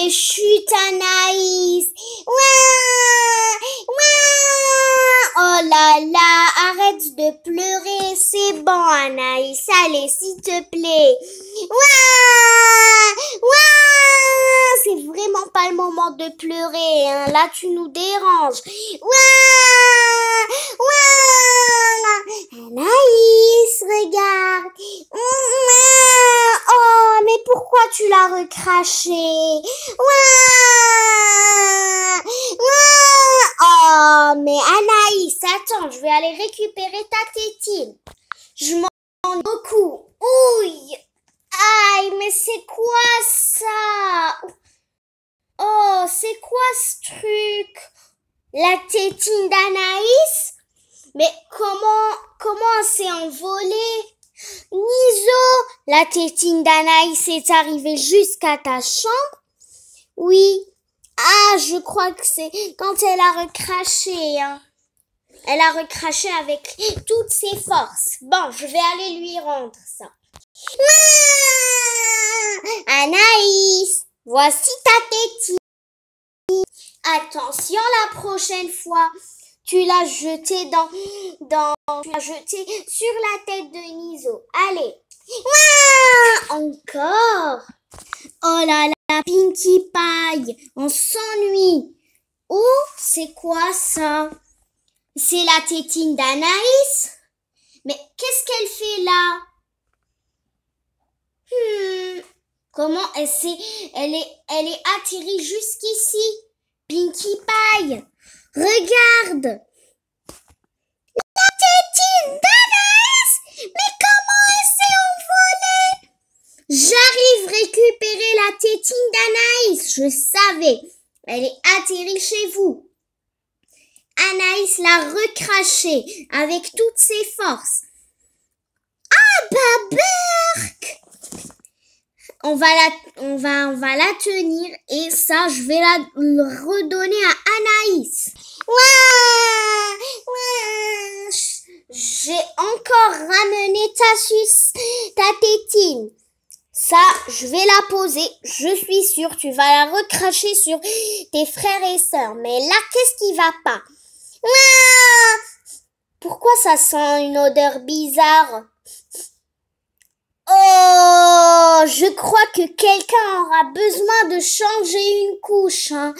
mais chut, Anaïs. Ouah, ouah. Oh là là, arrête de pleurer. C'est bon, Anaïs. Allez, s'il te plaît. Ouah, ouah. C'est vraiment pas le moment de pleurer, hein. Là, tu nous déranges. Ouah, ouah. Anaïs, regarde. Oh, mais pourquoi tu l'as recraché? Ouah, ouah. Oh, mais Anaïs, attends, je vais aller récupérer ta tétine. Je m'en beaucoup. Ouille. Aïe, mais c'est quoi ça? Oh, c'est quoi ce truc? La tétine d'Anaïs? Mais comment elle s'est envolée? Niso, la tétine d'Anaïs est arrivée jusqu'à ta chambre? Oui. Ah, je crois que c'est quand elle a recraché, hein. Elle a recraché avec toutes ses forces. Bon, je vais aller lui rendre ça. Ah, Anaïs, voici ta tétine. Attention, la prochaine fois, tu l'as jetée tu l'as jetée sur la tête de Niso. Allez. Ouah, encore. Oh là là, Pinkie Pie, on s'ennuie. Oh, c'est quoi ça? C'est la tétine d'Anaïs? Mais qu'est-ce qu'elle fait là? Comment elle est atterrie jusqu'ici? Pinkie Pie, regarde! La tétine d'Anaïs! Mais comment elle s'est envolée? J'arrive récupérer la tétine d'Anaïs, je savais. Elle est atterrie chez vous. Anaïs l'a recrachée avec toutes ses forces. Ah bah berk! On va la tenir et ça, je vais la redonner à Anaïs. Ouah, ouah. J'ai encore ramené ta tétine. Ça, je vais la poser. Je suis sûre, tu vas la recracher sur tes frères et sœurs. Mais là, qu'est-ce qui va pas? Ouah. Pourquoi ça sent une odeur bizarre? Oh, je crois que quelqu'un aura besoin de changer une couche, hein.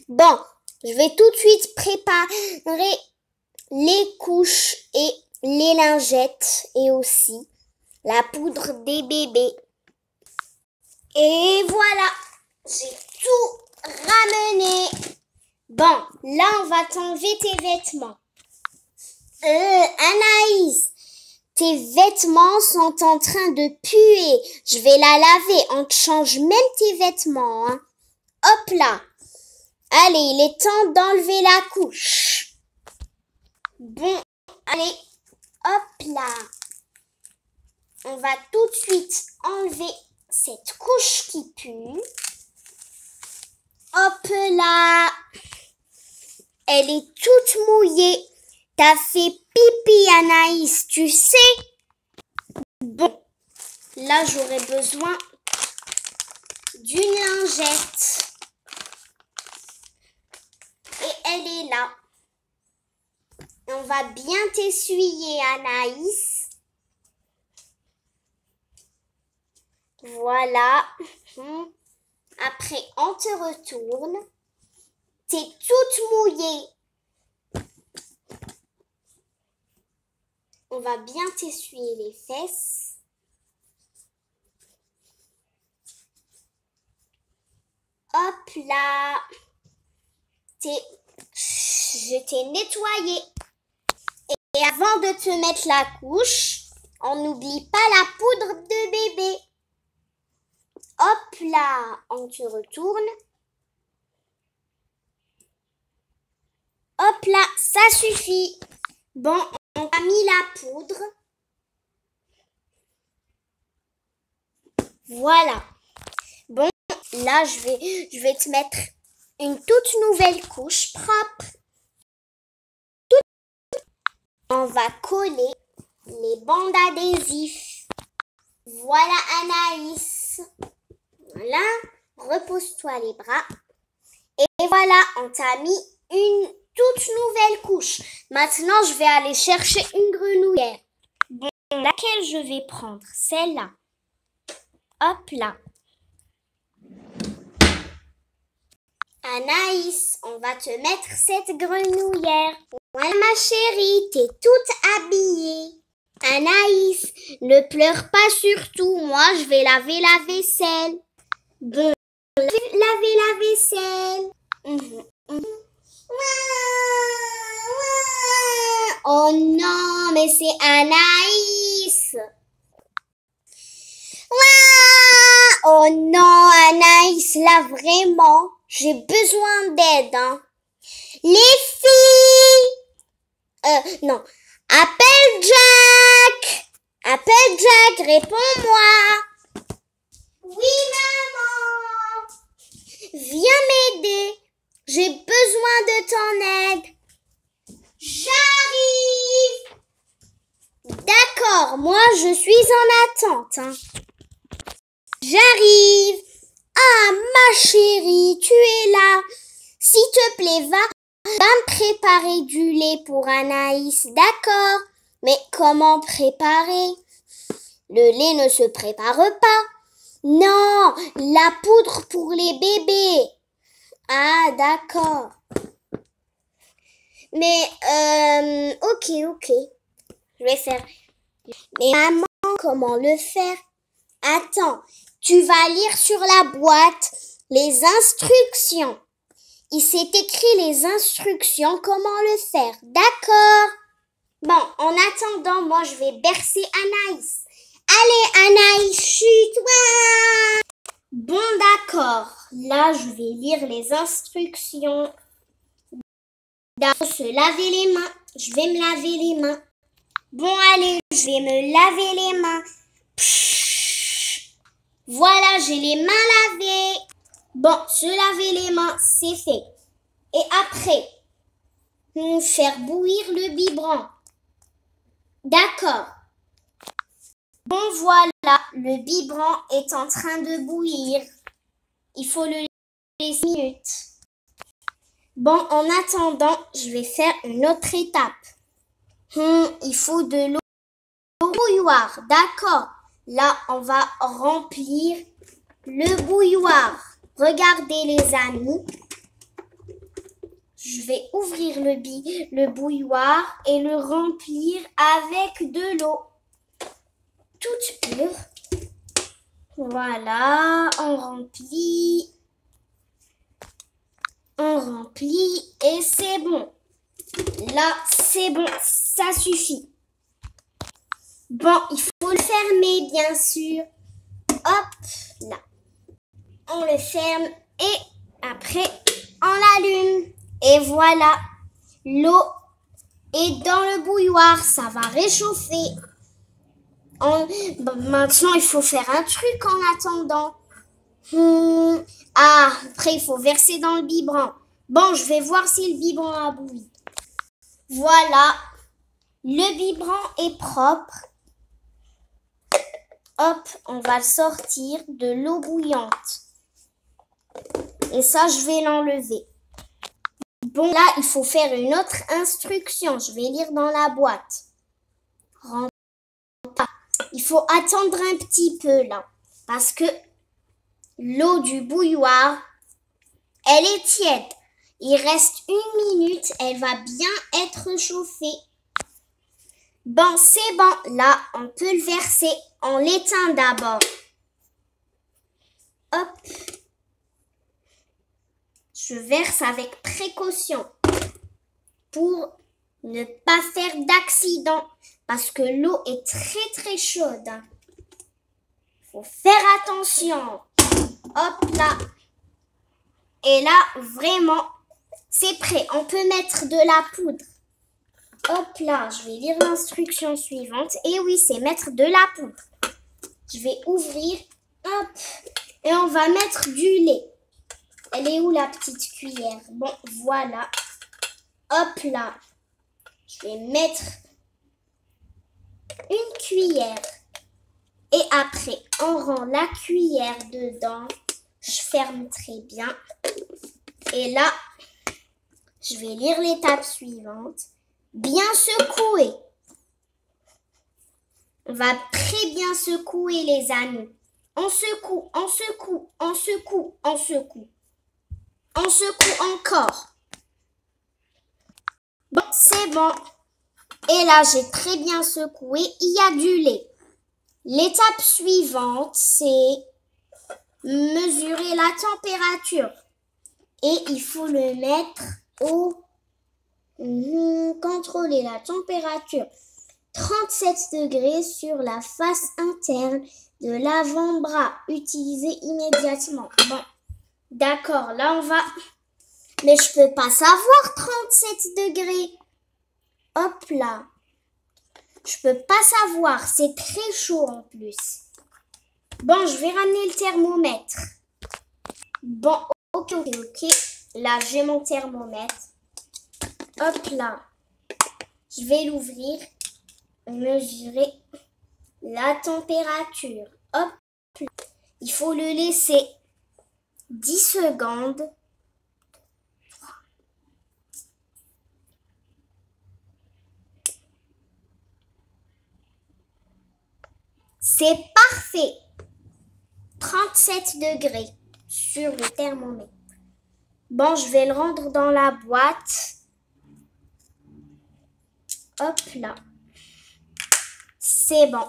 Bon, je vais tout de suite préparer les couches et les lingettes et aussi la poudre des bébés. Et voilà, j'ai tout ramené. Bon, là, on va t'enlever tes vêtements. Anaïs, tes vêtements sont en train de puer. Je vais la laver. On te change même tes vêtements, hein. Hop là. Allez, il est temps d'enlever la couche. Bon, allez. Hop là. On va tout de suite enlever cette couche qui pue. Hop là. Elle est toute mouillée. T'as fait pipi, Anaïs, tu sais? Bon, là, j'aurais besoin d'une lingette. Et elle est là. On va bien t'essuyer, Anaïs. Voilà. Après, on te retourne. T'es toute mouillée. On va bien t'essuyer les fesses. Hop là. Je t'ai nettoyé. Et avant de te mettre la couche, on n'oublie pas la poudre de bébé. Hop là, on te retourne. Hop là, ça suffit. Bon, on a mis la poudre. Voilà. Bon, là, je vais te mettre une toute nouvelle couche propre. On va coller les bandes adhésives. Voilà, Anaïs. Voilà. repose-toi les bras. Et voilà, on t'a mis une toute nouvelle couche. Maintenant, je vais aller chercher une grenouillère. Bon, laquelle je vais prendre? Celle-là. Hop là. Anaïs, on va te mettre cette grenouillère. Voilà ma chérie, t'es toute habillée. Anaïs, ne pleure pas surtout. Moi, je vais laver la vaisselle. Bon, je vais laver la vaisselle. Oh non, mais c'est Anaïs. Oh non, Anaïs, là vraiment, j'ai besoin d'aide. Hein. Les filles. Non. Appelle Jack. Appelle Jack, réponds-moi. Oui, maman. Viens m'aider. J'ai besoin de ton aide. J'arrive. D'accord, moi je suis en attente. Hein. J'arrive. Ah, ma chérie, tu es là. S'il te plaît, va me préparer du lait pour Anaïs, d'accord? Mais comment préparer? Le lait ne se prépare pas. Non, la poudre pour les bébés. Ah, d'accord. Mais, ok. Je vais faire. Mais maman, comment le faire? Attends, tu vas lire sur la boîte les instructions. Il s'est écrit les instructions, comment le faire. D'accord? Bon, en attendant, moi, je vais bercer Anaïs. Allez, Anaïs, chute-toi! Bon, d'accord. Là, je vais lire les instructions. Se laver les mains. Je vais me laver les mains. Bon, allez, je vais me laver les mains. Voilà, j'ai les mains lavées. Bon, se laver les mains, c'est fait. Et après, faire bouillir le biberon. D'accord. Bon, voilà, le biberon est en train de bouillir. Il faut le laisser 5 minutes. Bon, en attendant, je vais faire une autre étape. Il faut de l'eau au bouilloire. D'accord. Là, on va remplir le bouilloire. Regardez les amis. Je vais ouvrir le bouilloire et le remplir avec de l'eau toute pure. Voilà, on remplit et c'est bon. Là, c'est bon, ça suffit. Bon, il faut le fermer, bien sûr. Hop, là. On le ferme et après, on l'allume. Et voilà, l'eau est dans le bouilloire. Ça va réchauffer. Maintenant, il faut faire un truc en attendant. Après, il faut verser dans le biberon. Bon, je vais voir si le biberon a bouilli. Voilà, le biberon est propre. Hop, on va le sortir de l'eau bouillante. Et ça, je vais l'enlever. Bon, là, il faut faire une autre instruction. Je vais lire dans la boîte. Il faut attendre un petit peu, là. Parce que l'eau du bouilloire, elle est tiède. Il reste 1 minute. Elle va bien être chauffée. Bon, c'est bon. Là, on peut le verser. On l'éteint d'abord. Hop. Je verse avec précaution pour ne pas faire d'accident parce que l'eau est très chaude. Faut faire attention. Hop là. Et là, vraiment, c'est prêt. On peut mettre de la poudre. Hop là, je vais lire l'instruction suivante. Et oui, c'est mettre de la poudre. Je vais ouvrir. Hop. Et on va mettre du lait. Elle est où la petite cuillère? Bon, voilà. Hop là. Je vais mettre une cuillère. Et après, on rend la cuillère dedans. Je ferme très bien. Et là, je vais lire l'étape suivante. Bien secouer. On va très bien secouer les anneaux. On secoue, on secoue, on secoue, on secoue. On secoue encore. Bon, c'est bon. Et là, j'ai très bien secoué. Il y a du lait. L'étape suivante, c'est mesurer la température. Et il faut le mettre au... contrôler la température. 37 degrés sur la face interne de l'avant-bras. Utilisez immédiatement. Bon, d'accord, là on va... Mais je peux pas savoir 37 degrés. Hop là. Je peux pas savoir, c'est très chaud en plus. Bon, je vais ramener le thermomètre. Bon, ok. Là, j'ai mon thermomètre. Hop là. Je vais l'ouvrir. Mesurer la température. Hop là. Il faut le laisser 10 secondes. C'est parfait. 37 degrés sur le thermomètre. Bon, je vais le rendre dans la boîte. Hop là. C'est bon.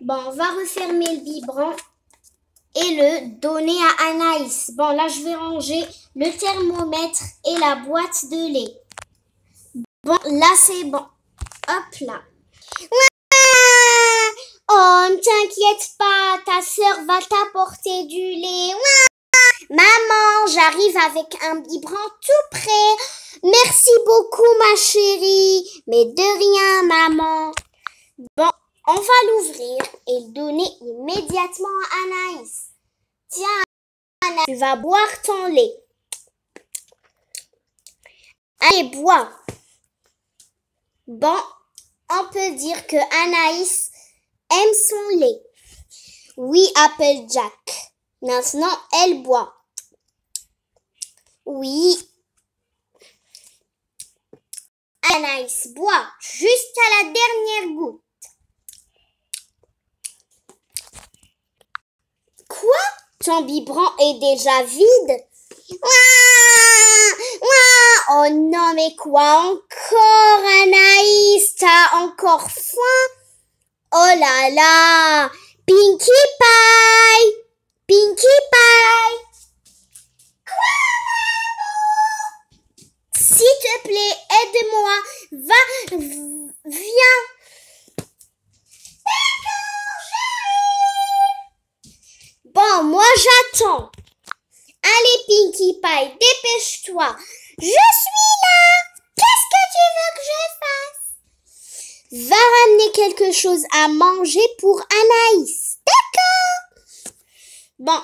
Bon, on va refermer le biberon et le donner à Anaïs. Bon, là, je vais ranger le thermomètre et la boîte de lait. Bon, là, c'est bon. Hop là. Oh, ne t'inquiète pas, ta sœur va t'apporter du lait. Maman, j'arrive avec un biberon tout prêt. Merci beaucoup, ma chérie. Mais de rien, maman. Bon, on va l'ouvrir et le donner immédiatement à Anaïs. Tiens, Anaïs, tu vas boire ton lait. Allez, bois. Bon, on peut dire que Anaïs aime son lait. Oui, Applejack. Maintenant, elle boit. Oui. Anaïs boit jusqu'à la dernière goutte. Quoi? Ton biberon est déjà vide? Oh non, mais quoi encore, Anaïs? T'as encore faim? Oh là là! Pinkie Pie! Pinkie Pie! Quoi, maman? S'il te plaît, aide-moi. Viens. D'accord, j'arrive. Bon, moi j'attends. Allez, Pinkie Pie, dépêche-toi. Je suis là. Qu'est-ce que tu veux que je fasse? Va ramener quelque chose à manger pour Anaïs. D'accord? Bon,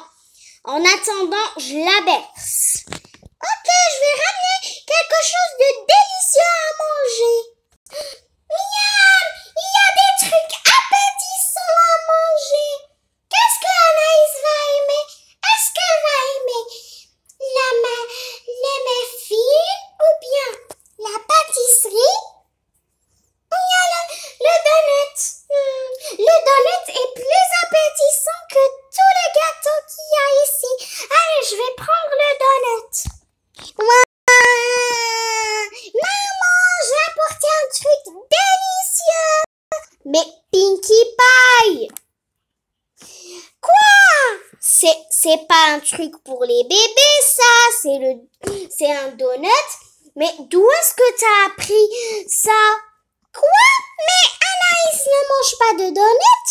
en attendant, je la berce. Ok, je vais ramener quelque chose de délicieux à manger. Miam! Il y a des trucs appétissants à manger. Qu'est-ce que Anaïs va aimer? Est-ce qu'elle va aimer les muffins ou bien la pâtisserie? Il y a le donut. Le donut est plus appétissant que tous les gâteaux qu'il y a ici. Allez, je vais prendre le donut. Maman, j'ai apporté un truc délicieux. Mais Pinkie Pie. Quoi? C'est pas un truc pour les bébés, ça. C'est un donut. Mais d'où est-ce que t'as appris ça? Quoi? Mais Anaïs ne mange pas de donut?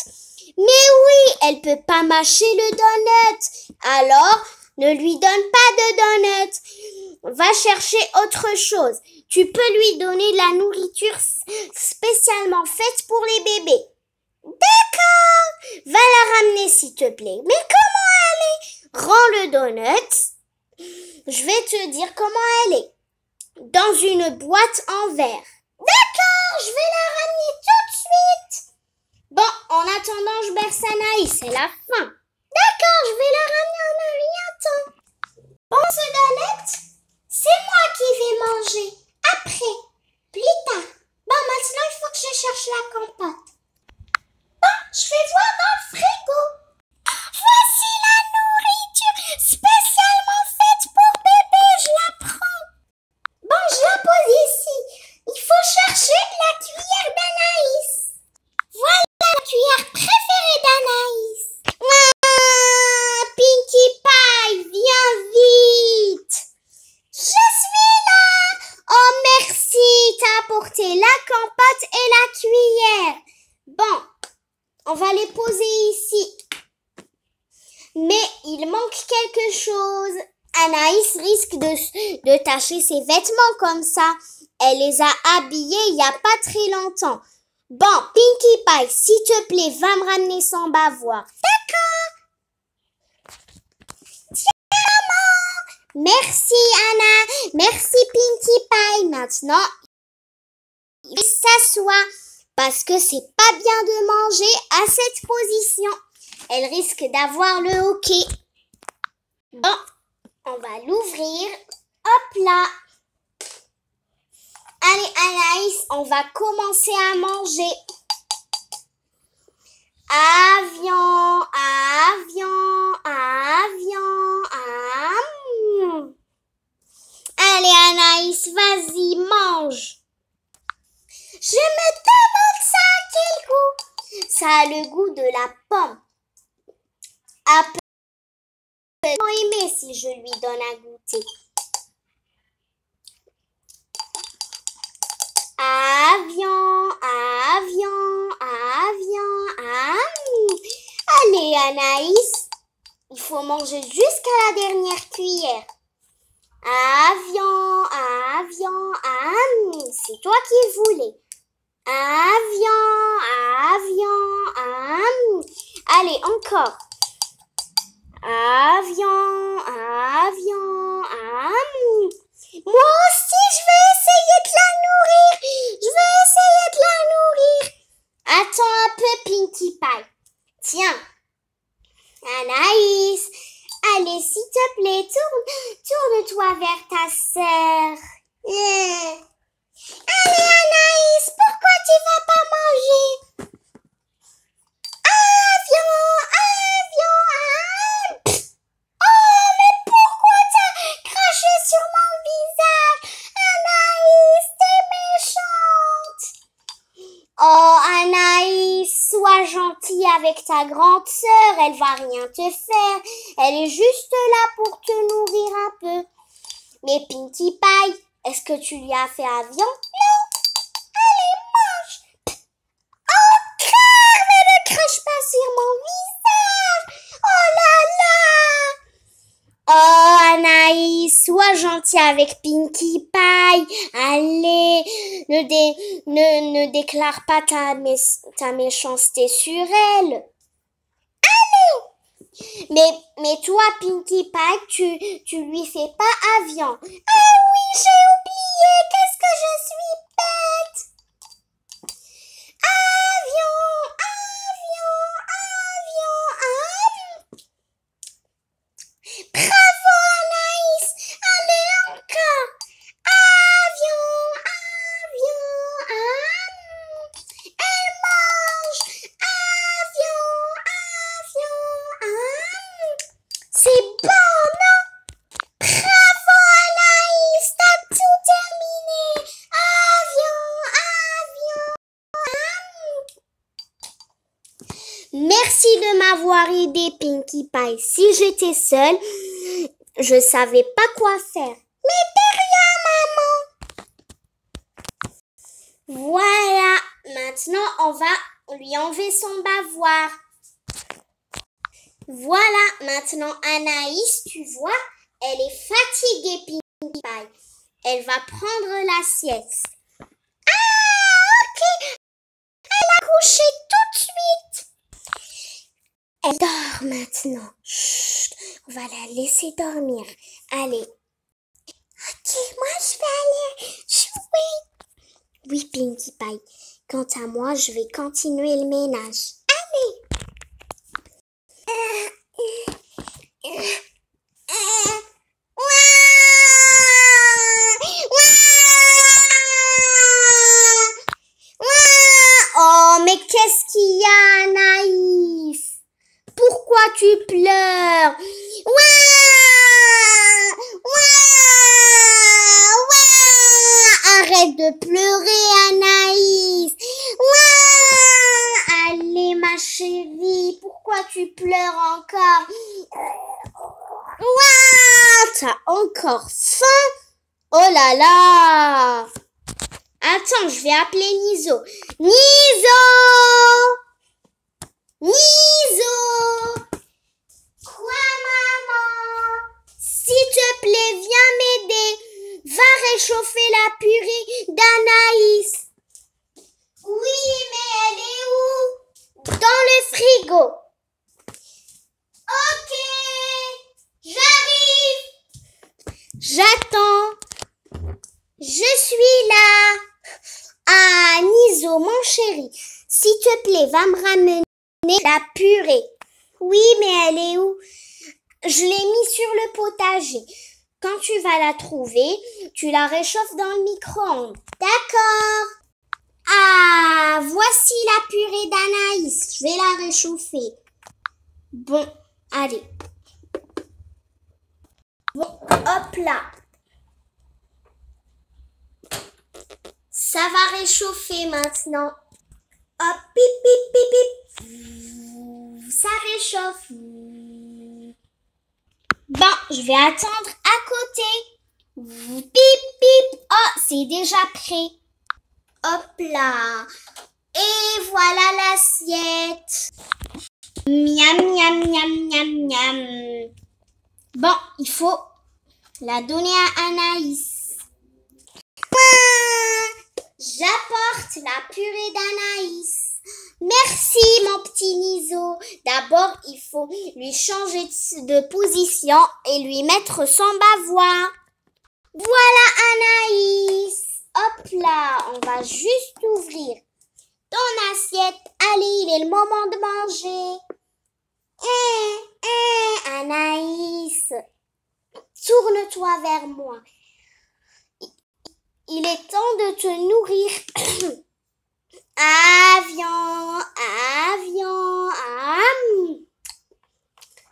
Mais oui, elle peut pas mâcher le donut. Alors, ne lui donne pas de donut. Va chercher autre chose. Tu peux lui donner de la nourriture spécialement faite pour les bébés. D'accord. Va la ramener s'il te plaît. Mais comment elle est? Rends le donut. Je vais te dire comment elle est. Dans une boîte en verre. D'accord, je vais la ramener tout de suite. Bon, en attendant, je berce Anaïs, c'est la fin. D'accord, je vais la ramener en arrière. Bon, Sodolette, c'est moi qui vais manger. Après, plus tard. Bon, maintenant, il faut que je cherche la compote. Bon, je vais voir dans le frigo. Voici la nourriture spécialement faite pour bébé. Je la prends. Bon, je la pose ici. Il faut chercher la cuillère d'Anaïs. Voilà la cuillère préférée d'Anaïs. Pinkie Pie, viens vite. Je suis là. Oh, merci. T'as apporté la compote et la cuillère. Bon, on va les poser ici. Mais il manque quelque chose. Anaïs risque de tacher ses vêtements comme ça. Elle les a habillés il n'y a pas très longtemps. Bon, Pinkie Pie, s'il te plaît, va me ramener son bavoir. D'accord. Tiens, maman. Merci, Anna. Merci, Pinkie Pie. Maintenant, il s'assoit parce que c'est pas bien de manger à cette position. Elle risque d'avoir le hoquet. Bon, on va l'ouvrir. Hop là. Allez, Anaïs, on va commencer à manger. Avion, avion, avion, avion. Allez, Anaïs, vas-y, mange. Je me demande ça a quel goût. Ça a le goût de la pomme. À peu aimer si je lui donne à goûter. Avion, avion, avion, avion. Allez, Anaïs, il faut manger jusqu'à la dernière cuillère. Avion, avion, avion. C'est toi qui voulais. Avion, avion, avion. Allez, encore. Avion, avion, avion. Moi aussi, je vais essayer de la nourrir. Je vais essayer de la nourrir. Attends un peu, Pinkie Pie. Tiens, Anaïs, allez, s'il te plaît, tourne-toi vers ta sœur. Allez, Anaïs, pourquoi tu vas pas manger? Avion, avion, avion. Oh, mais pourquoi t'as craché sur mon visage? Anaïs, t'es méchante. Oh, Anaïs, sois gentille avec ta grande sœur. Elle va rien te faire. Elle est juste là pour te nourrir un peu. Mais Pinkie Pie, est-ce que tu lui as fait avion? Non. Allez, mange. Encore, mais ne crache pas sur mon visage. Oh là là. Oh, Anaïs, sois gentille avec Pinkie Pie. Allez, ne déclare pas ta méchanceté sur elle. Mais toi, Pinkie Pie, tu lui fais pas avion. Ah oui, j'ai oublié. Qu'est-ce que je suis bête. Avion, avion, avion, avion. Bravo, Anaïs. Allez, encore. Avion, avion, avion. Elle mange. Avion, avion, avion. C'est bon, non? Bravo, Anaïs. T'as tout terminé. Avion, avion, avion. Merci de m'avoir aidé, Pinkie Pie. Si j'étais seule, je savais pas quoi faire. Mais de rien, maman. Voilà. Maintenant, on va lui enlever son bavoir. Voilà. Maintenant, Anaïs, tu vois, elle est fatiguée, Pinkie Pie. Elle va prendre la sieste. Ah, ok. Elle a couché tout de suite. Elle dort maintenant. Chut, on va la laisser dormir. Allez. Ok, moi je vais aller jouer. Oui, Pinkie Pie. Quant à moi, je vais continuer le ménage. Allez. tu pleures? Ouah! Ouah! Ouah! Arrête de pleurer, Anaïs. Ouah! Allez, ma chérie, pourquoi tu pleures encore? Ouah! T'as encore faim? Oh là là! Attends, je vais appeler Niso. Niso! Niso! Quoi, maman? S'il te plaît, viens m'aider. Va réchauffer la purée d'Anaïs. Oui, mais elle est où? Dans le frigo. Ok, j'arrive. J'attends. Je suis là. Ah, Niso, mon chéri, s'il te plaît, va me ramener la purée. Oui, mais elle est où? Je l'ai mis sur le potager. Quand tu vas la trouver, tu la réchauffes dans le micro-ondes. D'accord. Ah, voici la purée d'Anaïs. Je vais la réchauffer. Bon, allez. Bon, hop là. Ça va réchauffer maintenant. Hop, pip, pip, pip, pip. Ça réchauffe. Bon, je vais attendre à côté. Pip, pip. Oh, c'est déjà prêt. Hop là. Et voilà l'assiette. Miam, miam, miam, miam, miam. Bon, il faut la donner à Anaïs. J'apporte la purée d'Anaïs. Merci, mon petit Niso. D'abord, il faut lui changer de position et lui mettre son bavois. Voilà, Anaïs. Hop là, on va juste ouvrir ton assiette. Allez, il est le moment de manger. Anaïs, tourne-toi vers moi. Il est temps de te nourrir. Avion, avion,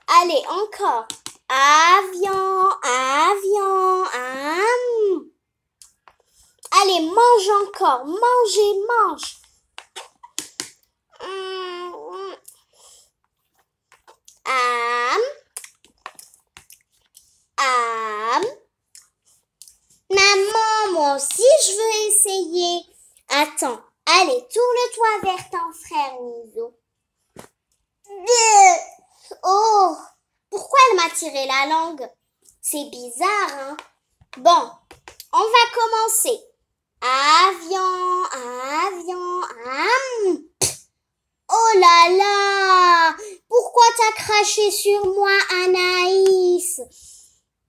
Allez, encore. Avion, avion, Allez, mange encore. Mangez, mange. Maman, moi aussi, je veux essayer. Attends, allez, tourne-toi vers ton frère, Niso. Oh, pourquoi elle m'a tiré la langue? C'est bizarre, hein? Bon, on va commencer. Avion, avion, Oh là là! Pourquoi t'as craché sur moi, Anaïs?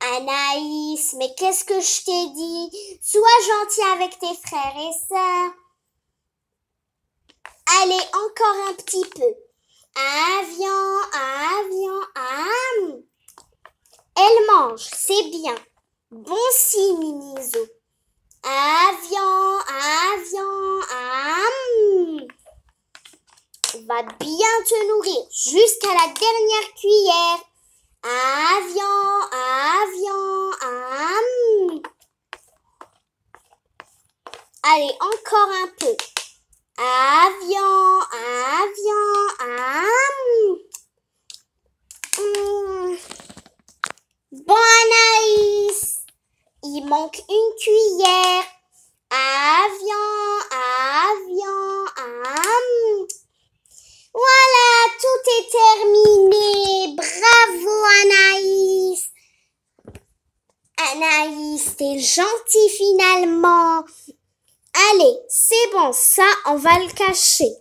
Anaïs, mais qu'est-ce que je t'ai dit? Sois gentil avec tes frères et sœurs. Allez, encore un petit peu. Avion, avion, Elle mange, c'est bien. Bon signe, Niso. Avion, avion, Va bien te nourrir jusqu'à la dernière cuillère. Avion, Allez, encore un peu. Avion, Bon, Anaïs, il manque une cuillère. Avion, Voilà, tout est terminé. Bravo, Anaïs. Anaïs, t'es gentille finalement. Allez, c'est bon, ça, on va le cacher.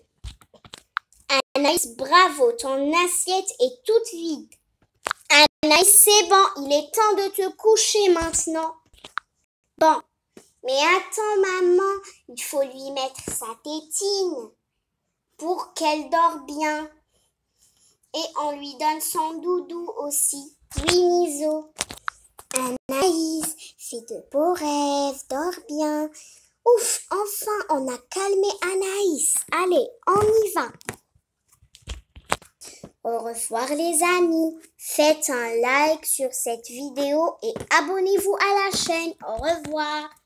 Anaïs, bravo, ton assiette est toute vide. Anaïs, c'est bon, il est temps de te coucher maintenant. Bon, mais attends, maman, il faut lui mettre sa tétine pour qu'elle dort bien. Et on lui donne son doudou aussi. Oui, Niso. Anaïs, fais de beaux rêves, dors bien. Ouf, enfin, on a calmé Anaïs. Allez, on y va. Au revoir les amis. Faites un like sur cette vidéo et abonnez-vous à la chaîne. Au revoir.